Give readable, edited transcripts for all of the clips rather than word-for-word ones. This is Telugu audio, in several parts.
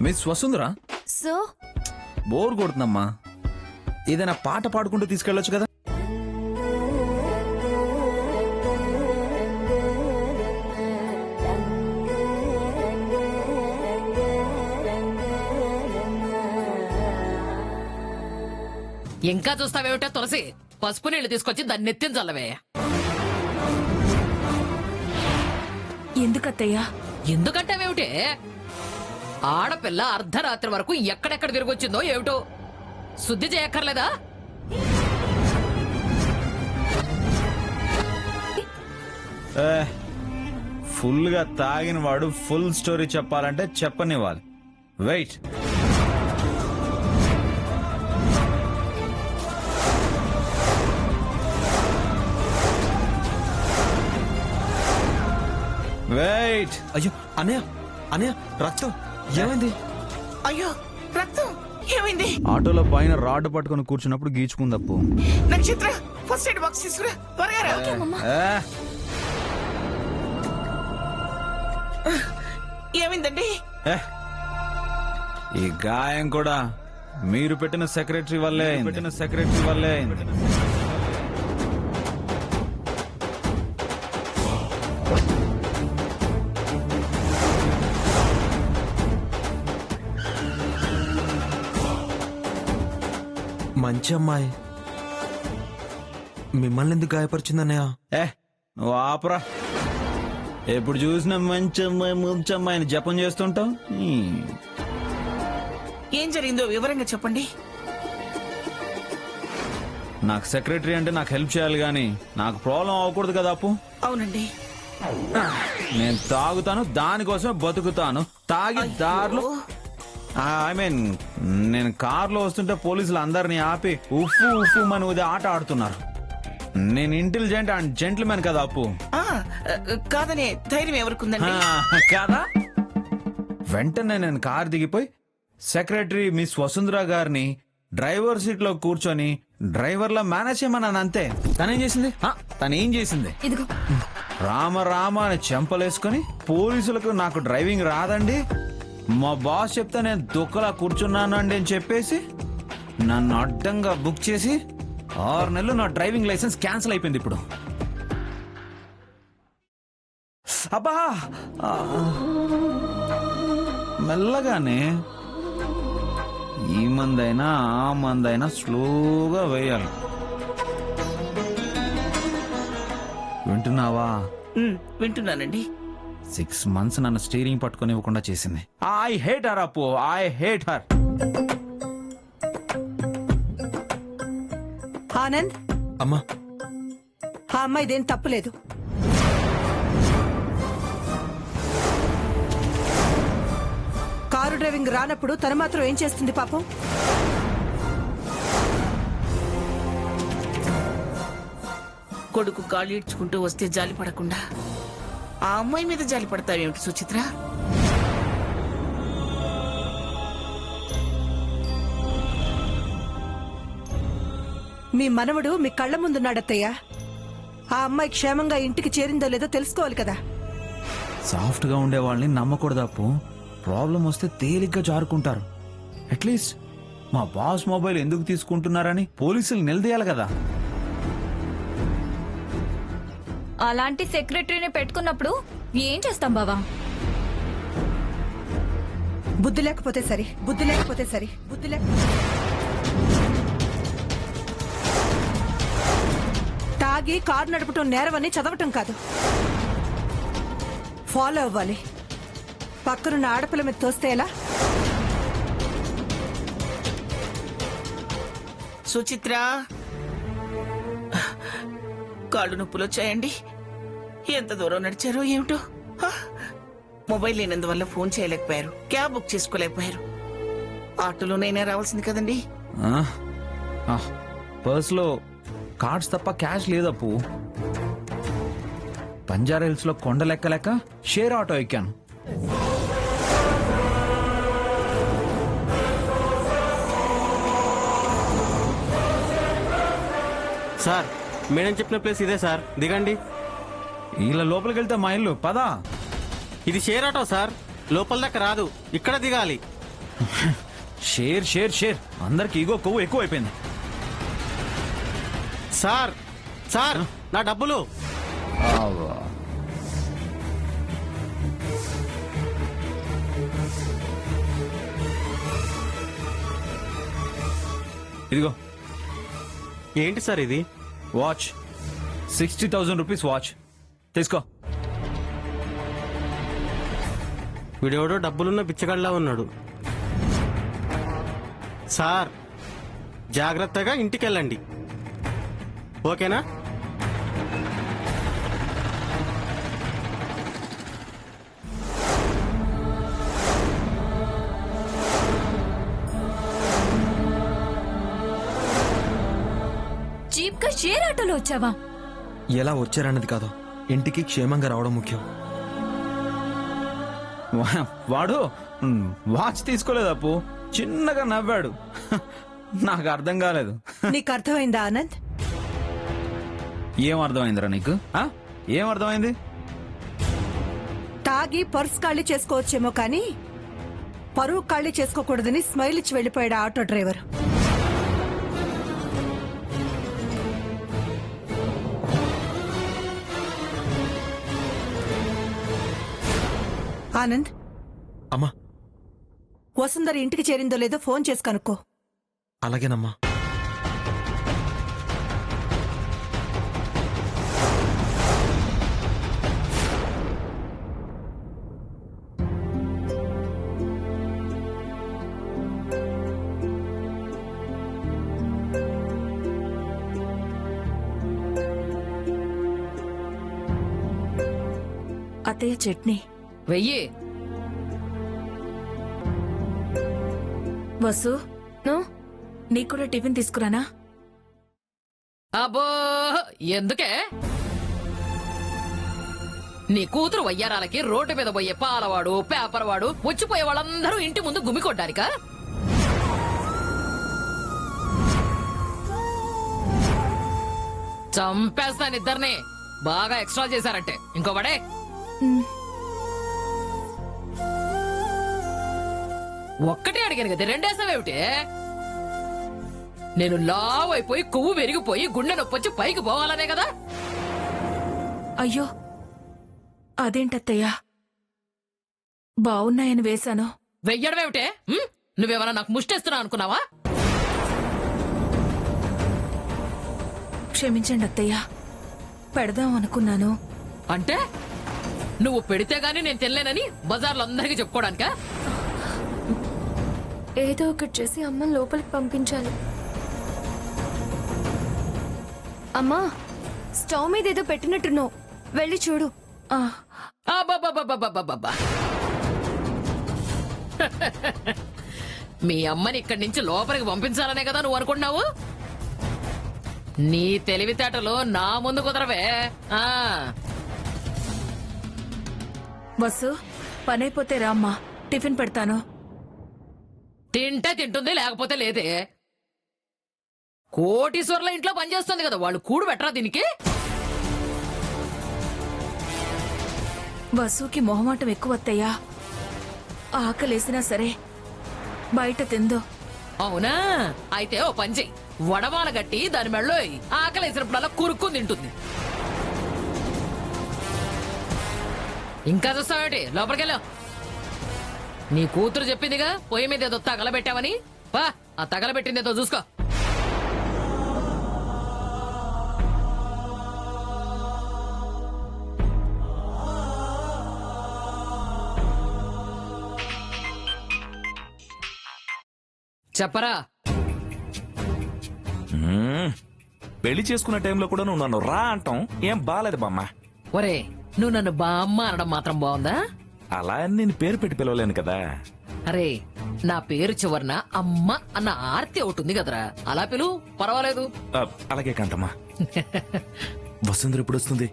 మిస్ వసుంధరా, సో బోర్ కొడుతుందమ్మా. ఏదైనా పాట పాడుకుంటూ తీసుకెళ్ళొచ్చు కదా. ఇంకా చూస్తావేమిటా తులసి, పసుపు నీళ్లు తీసుకొచ్చి దాన్ని నెత్తిన చల్లవే. ఎందుకత్తయ్యా? ఎందుకంటావేమిటే? ఆడపిల్ల అర్ధరాత్రి వరకు ఎక్కడెక్కడ తిరిగొచ్చిందో ఏమిటో శుద్ధి చేయక్కర్లేదా? ఫుల్ గా తాగిన వాడు ఫుల్ స్టోరీ చెప్పాలంటే చెప్పనివ్వాలి. వెయిట్. వెయిట్. అయ్యో అన్నయ్య, అన్నయ్య రక్తం ఏమైంది? అయ్యో రక్తం ఏమైంది? ఆటోలో పైన రాడ్ పట్టుకుని కూర్చున్నప్పుడు గీచుకుందప్పు. నక్షత్ర ఫస్ట్ ఎయిడ్ బాక్స్ తీసుకురా త్వరగా రా. ఏమైందండి? ఈ గాయం కూడా మీరు పెట్టిన సెక్రటరీ వల్లే అయింది. మంచి అమ్మాయి మిమ్మల్ని ఎందుకు గాయపరిచిందన్నయ్య? నువ్వు ఆపరా. ఎప్పుడు చూసినా మంచి అమ్మాయిని జపం చేస్తుంటావు. ఏం జరిగిందో వివరంగా చెప్పండి. నాకు సెక్రటరీ అంటే నాకు హెల్ప్ చేయాలి గాని నాకు ప్రాబ్లం అవ్వకూడదు కదా అప్పు. అవునండి. నేను తాగుతాను, దానికోసమే బతుకుతాను. తాగి దారిలో ఐ మీన్ నేను కార్లో వస్తుంటే పోలీసులు అందరినీ ఆపి ఉఫ్ఫు ఉఫ్ఫు మని ఉదే ఆట ఆడుతున్నారు. నేను ఇంటెలిజెంట్ అండ్ జెంటిల్మెన్ కదా అప్పు. కాదనే ధైర్యం ఎవరికుందండి? కదా. వెంటనే నేను కార్ దిగిపోయి సెక్రటరీ మిస్ వసుంధరా గారిని డ్రైవర్ సీట్ లో కూర్చొని డ్రైవర్లా మేనేజ్ చేయమన్నాను అంతే. తనేం చేసింది ఇదిగో రామ రామ అని చెంపలేసుకుని పోలీసులకు నాకు డ్రైవింగ్ రాదండి, మా బాస్ చెప్తే నేను దుక్కలా కూర్చున్నానండి అని చెప్పేసి నన్ను అడ్డంగా బుక్ చేసి 6 నెలలు నా డ్రైవింగ్ లైసెన్స్ క్యాన్సిల్ అయిపోయింది ఇప్పుడు. అబ్బా మెల్లగానే ఈ మందైనా ఆ మందైనా స్లోగా వేయాలి. వింటున్నావా? వింటున్నానండి. 6 months నన్ను స్టీరింగ్ పట్టుకొని ఇవ్వకుండా చేసింది. ఐ హేట్ హర్ అప్పు, ఐ హేట్ హర్. ఆనంద్, అమ్మా ఆ అమ్మాయిదేం తప్పులేదు. కారు డ్రైవింగ్ రానప్పుడు తను మాత్రం ఏం చేస్తుంది పాపం? కొడుకు కాళ్ళు ఈడ్చుకుంటూ వస్తే జాలి పడకుండా ఆ అమ్మాయి మీద జాలి పడతావేమిటి సుచిత్ర? మీ మనవడు మీ కళ్ళ ముందున్నాడత్తయ్యా. ఆ అమ్మాయి క్షేమంగా ఇంటికి చేరిందో లేదో తెలుసుకోవాలి కదా. సాఫ్ట్ గా ఉండే వాళ్ళని నమ్మకూడదు అప్పు. ప్రాబ్లం వస్తే తేలిగ్గా జారుకుంటారు. అట్లీస్ట్ మా బాస్ మొబైల్ ఎందుకు తీసుకుంటున్నారని పోలీసులు నిలదీయాలి కదా. అలాంటి సెక్రటరీని పెట్టుకున్నప్పుడు ఏం చేస్తాం బావా? బుద్ధి లేకపోతే సరి. తాగి కారు నడపటం నేరవని చదవటం కాదు, ఫాలో అవ్వాలి. పక్కనున్న ఆడపిల్ల మీద తోస్తే ఎలా? సుచిత్ర, కాళ్ళు నొప్పులు వచ్చాయండి. ఎంత దూరం నడిచారో ఏమిటో. మొబైల్ లేనందువల్ల ఫోన్ చేయలేకపోయారు, క్యాబ్ బుక్ చేసుకోలేకపోయారు. ఆటోలోనైనా రావాల్సింది కదండి. పర్స్ లో కార్డ్స్ తప్ప క్యాష్ లేదప్పు. బంజారా హిల్స్ లో కొండ లెక్క షేర్ ఆటో ఎక్కాను. సార్, మేడం చెప్పిన ప్లేస్ ఇదే సార్, దిగండి. ఇలా లోపలికి వెళ్తే మా ఇల్లు పదా. ఇది షేర్ ఆటో సార్, లోపల దాకా రాదు, ఇక్కడ దిగాలి. షేర్ షేర్ షేర్ అందరికి ఈగో కొవ్వు ఎక్కువ అయిపోయింది. సార్ సార్ నా డబ్బులు. ఇదిగో ఏంటి సార్ ఇది? వాచ్ 60,000 రూపీస్ వాచ్ తీసుకో. వీడెవడో డబ్బులున్న బిచ్చగాళ్ళ ఉన్నాడు. సార్ జాగ్రత్తగా ఇంటికెళ్ళండి, ఓకేనా? జీప్ కా షేర్ ఆటోలో వచ్చావా? ఎలా వచ్చారన్నది కాదు, ఇంటికి క్షేమంగా రావడం ముఖ్యం. వాడు వాచ్ తీసుకోలేదు అప్పు, చిన్నగా నవ్వాడు. నాకు అర్థం కాలేదు. నీకు అర్థమైందా ఆనంద్? ఏం అర్థమైందిరా నీకు? ఏం అర్థమైంది? తాగి పర్స్ ఖాళీ చేసుకోవచ్చేమో కానీ పరువు ఖాళీ చేసుకోకూడదని స్మైల్ ఇచ్చి వెళ్లిపోయాడు ఆటో డ్రైవర్. ఆనంద్, అమ్మా. వసుంధర ఇంటికి చేరిందో లేదో ఫోన్ చేసి కనుక్కో. అలాగేనమ్మా. అత్తయ్య చట్నీ. వెయ్యి. వసు నీకు కూడా టిఫిన్ తీసుకురానా? అబ్బో ఎందుకే? నీ కూతురు వయ్యారాలకి రోడ్డు మీద పోయే పాలవాడు, పేపర్ వాడు, వచ్చిపోయే వాళ్ళందరూ ఇంటి ముందు గుమికొడ్డానికా? చంపేస్తాను ఇద్దరిని, బాగా ఎక్స్ట్రా చేశారంటే. ఇంకో పడే. ఒక్కటే అడిగాను కదా, రెండేసావేమిటి? నేను లావ్ అయిపోయి కొవ్వు పెరిగిపోయి గుండె నొప్పి వచ్చి పైకి పోవాలనే కదా. అయ్యో అదేంటత్తయ్యా, బాగున్నాయని వేశాను. వెయ్యడమేమిటే? నువ్వేమన్నా నాకు ముష్టేస్తున్నావు అనుకున్నావా? క్షమించండి అత్తయ్యా, పెడదాం అనుకున్నాను. అంటే నువ్వు పెడితే గాని నేను తినలేనని బజార్లో అందరికీ చెప్పుకోవడానికా? ఏదో ఒకటి చేసి అమ్మని లోపలికి పంపించాలి. అమ్మా, స్టవ్ మీద ఏదో పెట్టినట్టున్నావు, వెళ్ళి చూడు. అబ్బబ్బబ్బబ్బబ్బబ్బబ్బా. మీ అమ్మని ఇక్కడి నుంచి లోపలికి పంపించాలనే కదా నువ్వు అనుకున్నావు? నీ తెలివితేటలు నా ముందు కుదరవే. వసు, పనైపోతే రామ్మా, టిఫిన్ పెడతాను. తింటే తింటుంది, లేకపోతే లేదే. కోటీశ్వర్ల ఇంట్లో పనిచేస్తుంది కదా, వాళ్ళు కూడు పెట్టరా దీనికి? వసుకి మొహమాటం ఎక్కువ అత్తయ్యా, ఆకలేసినా సరే బయట తిందో. అవునా? అయితే ఓ పని చెయ్యి, వడమాల గట్టి దాని మెళ్ళో ఆకలేసినప్పుడల్లా కురుక్కుని తింటుంది. ఇంకా చూస్తావేంటి? లోపలికెళ్ళా. నీ కూతురు చెప్పిందిగా పొయ్యి మీద ఏదో తగలబెట్టావని. పా, ఆ తగలబెట్టిందేదో చూసుకో. చెప్పరా. పెళ్లి చేసుకున్న టైంలో కూడా నువ్వు నన్ను రా అంటాం ఏం బాలేదు బామ్మ. ఒరే, నువ్వు నన్ను బామ్మ అనడం మాత్రం బాగుందా? అలా అని నేను పేరు పెట్టి పిలవలేను కదా. అరే, నా పేరు చివరన అమ్మ అన్న ఆర్తి ఒకటి ఉంది కదరా, అలా పిలు, పర్వాలేదు. అలాగే కాంతమ్మా. వసుంధర ఇప్పుడు వస్తుంది?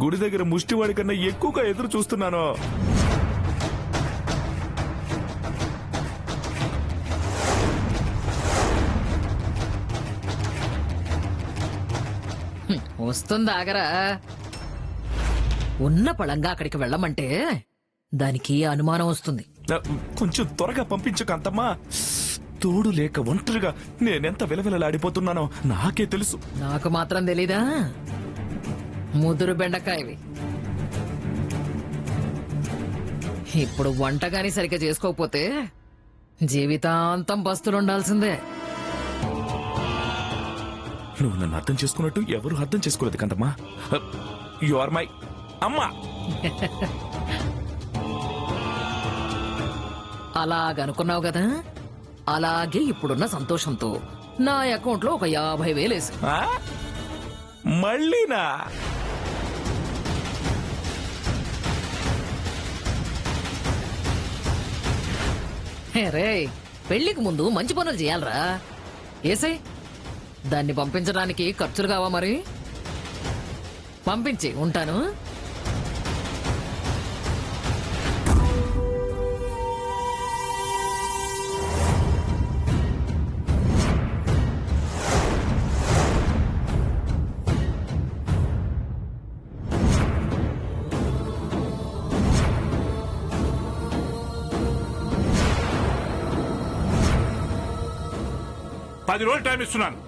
గుడి దగ్గర ముష్టివాడి కన్నా ఎక్కువగా ఎదురు చూస్తున్నాను. వస్తుంది, ఆగరా. ఉన్న పళంగా అక్కడికి వెళ్ళమంటే దానికి అనుమానం వస్తుంది. కొంచెం త్వరగా పంపించు కాంతమ్మా. తోడు లేక ఒంటరిగా నేనెంత విలవిలలాడిపోతున్నానో నాకే తెలుసు. నాకు మాత్రం తెలీదా? ముదురు బెండకాయవి. ఇప్పుడు వంట గాని సరిగ్గా చేసుకోకపోతే జీవితాంతం పస్తులుండాల్సిందే. నువ్వు నన్ను అర్థం చేసుకున్నట్టు ఎవరు అర్థం చేసుకోలేదు కాంతమ్మా. యు ఆర్ మై అమ్మా. అలాగనుకున్నావు కదా, అలాగే ఇప్పుడున్న సంతోషంతో నా అకౌంట్ లో ఒక 50,000 వేసి. ఆ? మళ్ళీనా? రే, పెళ్లికి ముందు మంచి పనులు చేయాలరా. ఏసై దాన్ని పంపించడానికి ఖర్చులు కావా మరి? పంపించి ఉంటాను. పది రోజులు టైం ఇస్తున్నాను.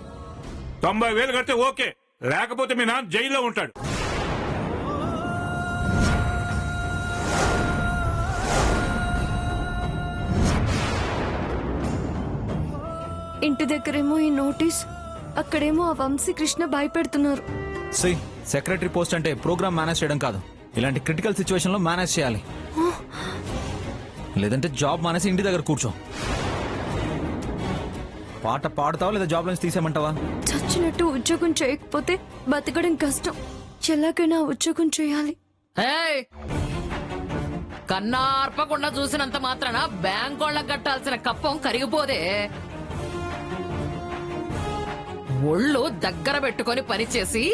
90,000 కడితే ఓకే, లేకపోతే మీ నాన్న జైల్లో ఉంటాడు. ఇంటి దగ్గరేమో ఈ నోటీస్, అక్కడేమో ఆ వంశీకృష్ణ భయపెడుతున్నారు. సి సెక్రటరీ పోస్ట్ అంటే ప్రోగ్రామ్ మేనేజ్ చేయడం కాదు, ఇలాంటి క్రిటికల్ సిచ్యువేషన్ లో మేనేజ్ చేయాలి. లేదంటే జాబ్ మానేసి ఇంటి దగ్గర కూర్చో. పాట పాడుతావా లేదా జాబ్ నుంచి తీసేయమంటావా? చచ్చినట్టు ఉద్యోగం చేయకపోతే బతకడం కష్టం. ఎలాగైనా ఉద్యోగం చేయాలి. ఏయ్! కన్నార్పకుండా చూసినంత మాత్రాన బ్యాంకోళ్ళకు కట్టాల్సిన కప్పం కరిగిపోదే. ఒళ్ళు దగ్గర పెట్టుకొని పనిచేసి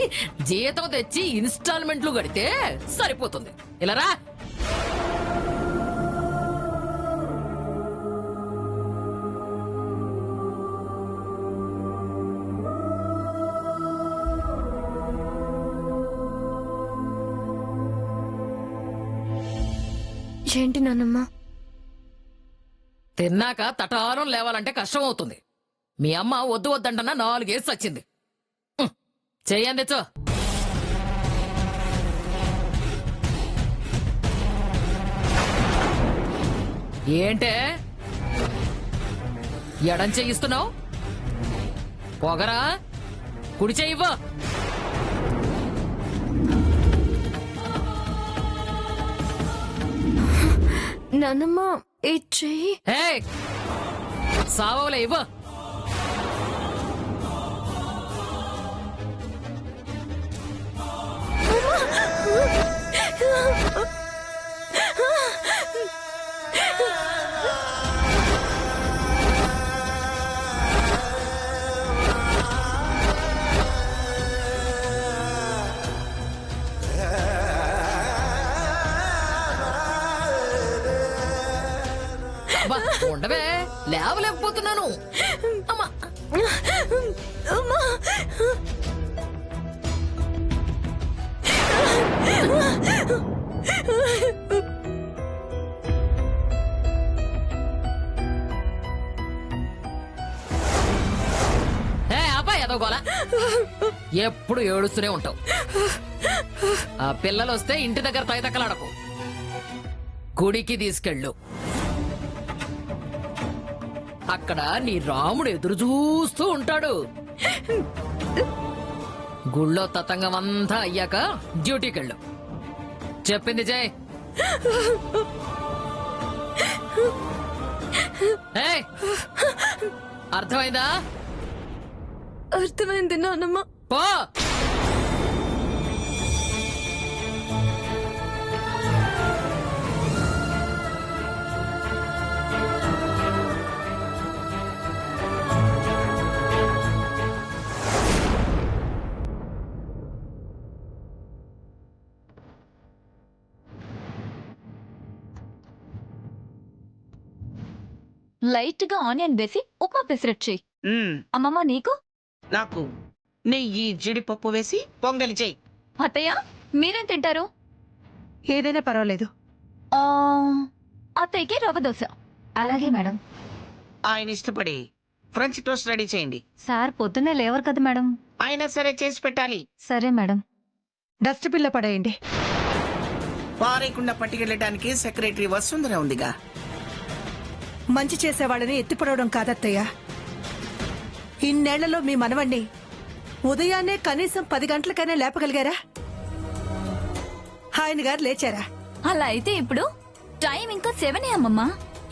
జీతం తెచ్చి ఇన్స్టాల్మెంట్లు కడితే సరిపోతుంది. ఇలా రా. ఏంటి నాన్నమ్మ? తిన్నాక తటారం లేవాలంటే కష్టం అవుతుంది. మీ అమ్మ వద్దు వద్దంటన్నా 4 ఏళ్ళు వచ్చింది. చెయ్యండి చో. ఏంటే ఎడం చెయ్యిస్తున్నావు? పొగరా, కుడి చెయ్యివ్వ. నాన్నమ్మ ఏ చెయ్యి. సావలే ఇవ్వ. ఉండవే, లేవలేకపోతున్నాను. అమ్మా అబ్బాయి ఏదో గోల, ఎప్పుడు ఏడుస్తూనే ఉంటావు. ఆ పిల్లలు వస్తే ఇంటి దగ్గర తైతక్కలాడకు, గుడికి తీసుకెళ్ళు. అక్కడ నీ రాముడు ఎదురు చూస్తూ ఉంటాడు. గుళ్ళో తతంగం అంతా అయ్యాక డ్యూటీకెళ్ళు. చెప్పింది జై. అర్థమైందా? అర్థమైంది నాన్నమ్మ. పో. లైట్ గా ఆనియన్ వేసి ఉప్మా పెసరట్టు చెయ్యి. అమ్మమ్మ నీకు? నాకు నెయ్యి జీడిపప్పు వేసి పొంగలి చెయ్యి. అత్తయ్య మీరేం తింటారు? ఏదైనా పర్వాలేదు. ఆ, అత్తయ్యకి రవ్వ దోశ. అలాగే మేడం. ఆయన ఇష్టపడి ఫ్రెంచ్ టోస్ట్ రెడీ చేయండి. సార్ పొద్దున్నే లేవరు కదా మేడం. అయినా సరే చేసి పెట్టాలి. సరే మేడం. డస్ట్బిన్ లో పడేయండి. పారేయకుండా పట్టుకెళ్ళడానికి సెక్రటరీ వసుంధర ఉందిగా. మంచి చేసేవాళ్ళని ఎత్తిపడవడం కాదత్తయ్య. ఇన్నేళ్లలో మీ మనవణ్ణి ఉదయాన్నే కనీసం 10 గంటలకైనా లేపగలిగారా? ఆయన గారు లేచారా? అలా అయితే ఇప్పుడు టైం ఇంకా 7 అమ్మమ్మా.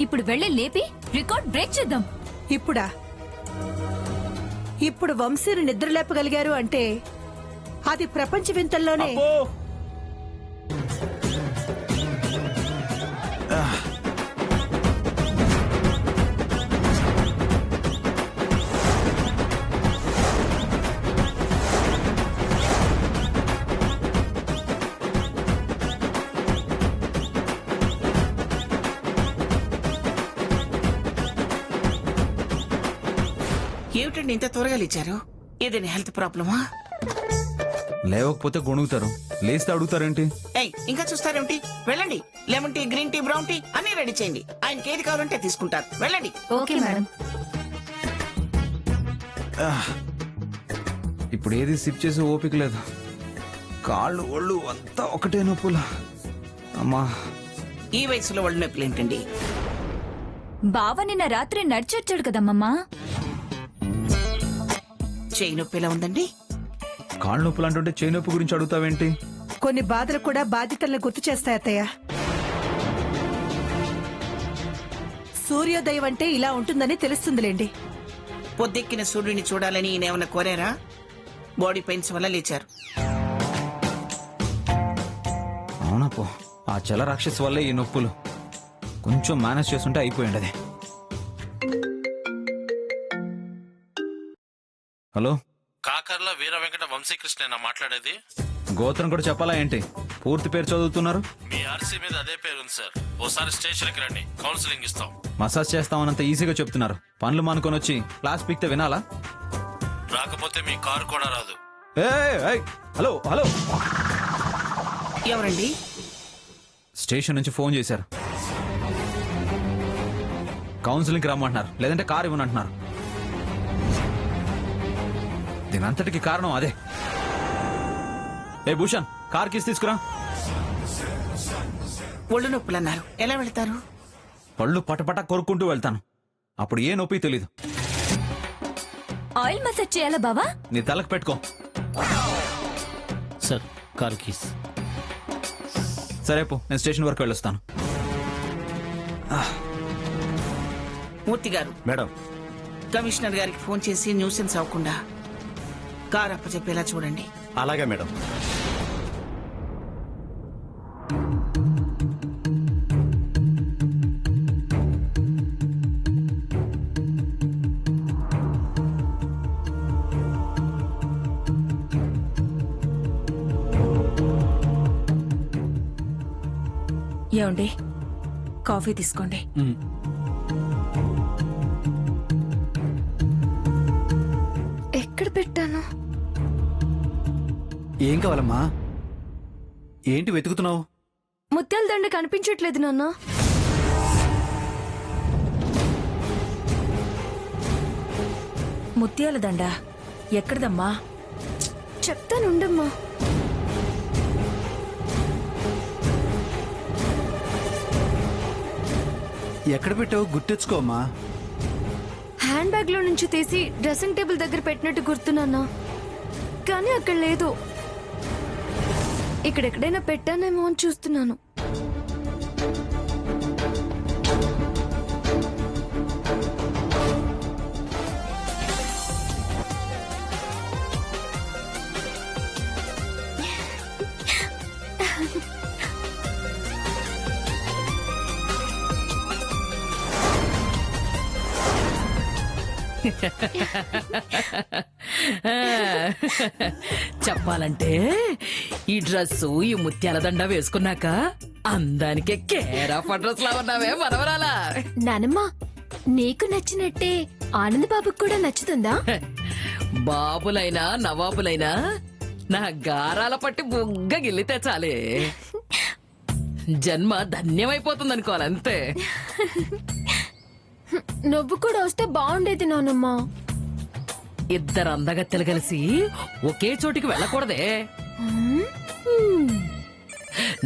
ఇప్పుడు వెళ్ళి లేపి రికార్డ్ బ్రేక్ చేద్దాం. ఇప్పుడా? ఇప్పుడు వంశీని నిద్ర లేపగలిగారు అంటే అది ప్రపంచ వింతల్లోనే. ఏమిటండి ఇంత త్వరగా లేచారు? ఏదైనా హెల్త్ ప్రాబ్లమా? లేవకపోతే గొణుగుతారు, లేస్తే అడుగుతారేంటి? ఏయ్, ఇంకా చూస్తారేమిటి? వెళ్ళండి. Lemon tea, green tea, brown tea అన్ని రెడీ చేయండి. ఆయనకి ఏది కావాలంటే తీసుకుంటారు. వెళ్ళండి. Okay madam. ఇప్పుడు ఏది సిప్ చేసి ఓపిక లేదు. కాళ్ళు ఒళ్ళు అంతా ఒకటే నొప్పులు. అమ్మా, ఈ వయసులో వాళ్ళు నొప్పులు ఏంటండి? బావ నిన్న రాత్రి నడిచొచ్చాడు కదమ్మమ్మా. చేయి నొప్పి ఎలా ఉందండి? కాళ్ళు నొప్పులు అంటుంటే చేయి నొప్పి గురించి అడుగుతావేంటి? కొన్ని బాధలు కూడా బాధ్యతల్ని గుర్తు చేస్తాయి అత్తయ్య. సూర్యోదయం అంటే ఇలా ఉంటుందని తెలుస్తుందిలేండి. పొద్దెక్కిన సూర్యుని చూడాలని ఈయనేమన్నా కోరారా? బాడీ పెయిన్స్ వల్ల లేచారు. అవునా పో, ఆ చల రాక్షస్ వల్లే ఈ నొప్పులు. కొంచెం మేనేజ్ చేస్తుంటే అయిపోయింది అది. హలో, కాకర్ల వీర వెంకట వంశీకృష్ణ మాట్లాడేది. గోత్రం కూడా చెప్పాలా ఏంటి? పూర్తి పేరు చదువుతున్నారు? మీ ఆర్సీ మీద అదే పేరుంది సార్. ఓసారి స్టేషన్కి రండి, కౌన్సిలింగ్ ఇస్తాం. మసాజ్ చేస్తామన్నంత ఈజీగా చెప్తున్నారు. పనులు మానుకొని వచ్చి క్లాస్ పీక్తే వినాలా? రాకపోతే మీ కారు కూడా రాదు. హలో హలో, ఎవరండి? స్టేషన్ నుంచి ఫోన్ చేశారు. కౌన్సిలింగ్కి రమ్మంటున్నారు, లేదంటే కారు ఇవ్వనంటున్నారు. దీనంతటికి కారణం అదే. ఏ భూషణ్, కార్ కీస్ తీసుకురా. ఒళ్ళు నొప్పులు అన్నారు, ఎలా వెళ్తారు? పళ్ళు పటపట కొరుక్కుంటూ వెళ్తాను. అప్పుడు ఏ నొప్పి తెలీదు. ఆయిల్ మసాజ్ చేయాలా బావా? నీ తలకు పెట్టుకో. Sir car keys. సరే పో, నేను స్టేషన్ వరకు వెళ్ళొస్తాను. మూర్తి గారు, మేడం. కమిషనర్ గారికి ఫోన్ చేసి న్యూసెన్స్ అవ్వకుండా కారు అప్పచెప్పేలా చూడండి. అలాగే మేడం. ఏమండి, కాఫీ తీసుకోండి. ఎక్కడ పెట్టాను? ఏం కావాలమ్మా? ఏంటి వెతుకుతున్నావు? ముత్యాల దండ కనిపించట్లేదు నాన్న. ముత్యాల దండ ఎక్కడదమ్మా? చెప్తానుండమ్మా. ఎక్కడ పెట్టావు? గుర్తెచ్చుకోమ్మా. హ్యాండ్ బ్యాగ్ లో నుంచి తీసి డ్రెస్సింగ్ టేబుల్ దగ్గర పెట్టినట్టు గుర్తున్నానా, కానీ అక్కడ లేదు. ఇక్కడెక్కడైనా పెట్టానేమో అని చూస్తున్నాను. చెప్పాలంటే ఈ డ్రెస్సు, ఈ ముత్యాల దండ వేసుకున్నాక అందానికే కేర్ ఆఫ్ అడ్రస్ లా ఉన్నావే మనవరాలా. నానమ్మ, నీకు నచ్చినట్టే ఆనంద్ బాబుకు కూడా నచ్చుతుందా? బాబులైనా నవాబులైనా నా గారాల పట్టి బుగ్గ గిల్లితే చాలే. జన్మ ధన్యమైపోతుంది అనుకోవాలి అంతే. నువ్వు కూడా వస్తే బాగుండేది నానమ్మా. ఇద్దరు అందగత్తెలు కలిసి ఒకే చోటికి వెళ్ళకూడదే.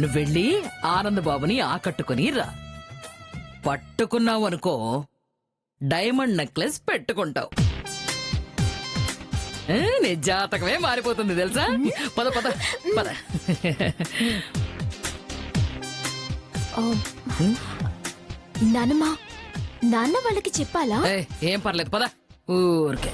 నువ్వెళ్ళి ఆనంద్ బాబుని ఆకట్టుకుని రా. పట్టుకున్నావు అనుకో డైమండ్ నెక్లెస్ పెట్టుకుంటావు. నీ జాతకమే మారిపోతుంది తెలుసా. పద పద పద. నానమ్మా, నాన్న వాళ్ళకి చెప్పాలా? ఏం పర్లేదు పద ఊరికే.